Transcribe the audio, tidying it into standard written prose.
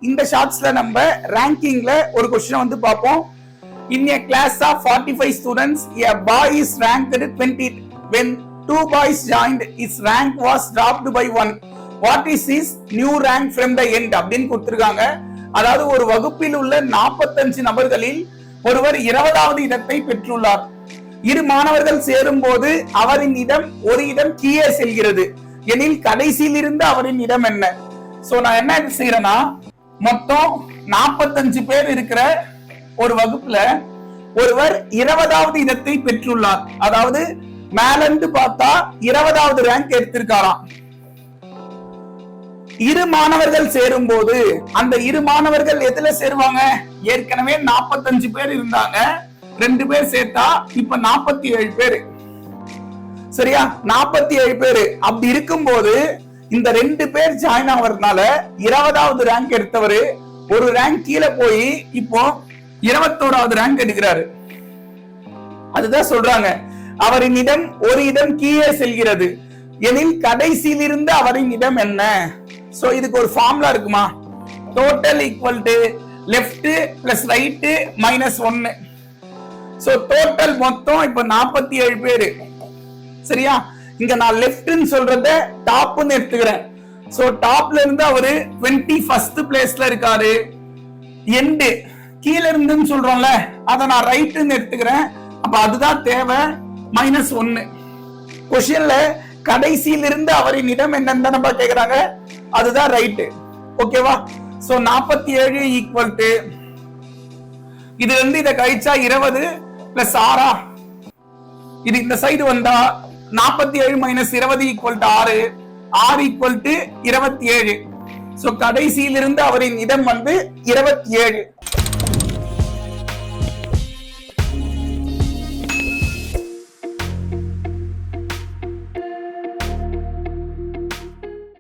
இந்த ஷார்ட்ஸ்ல நம்ம ரேங்கிங்ல ஒரு क्वेश्चन வந்து பார்ப்போம். In a class of 45 students, a boy is ranked 20. When two boys joined, his rank was dropped by 1. What is his new rank from the end? அப்படின்னு கொடுத்திருக்காங்க. அதாவது ஒரு வகுப்பில் உள்ள 45 நபர்களில் ஒருவர் 20வது இடத்தை பெற்றுள்ளார். இரு மாணவர்கள் சேரும் போது அவரின் இடம் ஒரு இடம் கீழே செல்கிறது எனில் கடைசியில் இருந்து அவரின் இடம் என்ன? சோ நான் என்ன செய்யறேன்னா, மொத்தம் 45 பேர் இருக்கிற ஒரு வகுப்புல ஒருவர் 20வது இடத்தை பெற்றுள்ளார். அதாவது மேல இருந்து பார்த்தா 20வது ரேங்க் எடுத்திருக்காராம். இரு மாணவர்கள் சேரும் போது அந்த இரு மாணவர்கள் எதுல சேருவாங்க? ஏற்கனவே 45 பேர் இருந்தாங்க, 2 பேர் சேர்த்தா இப்ப 47 பேரு. சரியா? 47 பேரு. அப்படி இருக்கும்போது இந்த 2 பேர் ஜாயின் ஆவறதுனால 20வது ரேங்க் எடுத்தவரு ஒரு ரேங்க் கீழே போய் இப்போ 21வது ரேங்க் எடுக்கிறாரு. அதுதான் சொல்றாங்க, அவரின் இடம் ஒரு இடம் கீழே செல்கிறது எனில் கடைசியில் இருந்து அவரின் இடம் என்ன? சோ இதுக்கு ஒரு ஃபார்முலா இருக்குமா? Total equal to left plus right minus 1. So total மொத்தம் இப்ப 47 பேரு. சரியா? இங்க நான் லெஃப்ட்னு சொல்றத டாப்னு எடுத்துக்கிறேன். சோ டாப்ல இருந்து அவரு 21st பிளேஸ்ல இருக்காரு. எண்டு கீழ இருந்துன்னு சொல்றோம்ல, அத நான் ரைட்னு எடுத்துக்கிறேன். அப்ப அதுதான் தேவை. -1. क्वेश्चनல கடைசியில் இருந்து அவரின் இடம் என்னன்னு நம்ம கேக்குறாங்க, அதுதான் ரைட். ஓகேவா? சோ 47 ஈக்குவல் டு இது வந்து இத கழிச்சா 20 பிளஸ் 6. இது இந்த சைடு வந்தா 47 minus 20 equal to 6. 6 equal to 27. So கடைசியில் இருந்து அவரின் இடம் வந்து 27.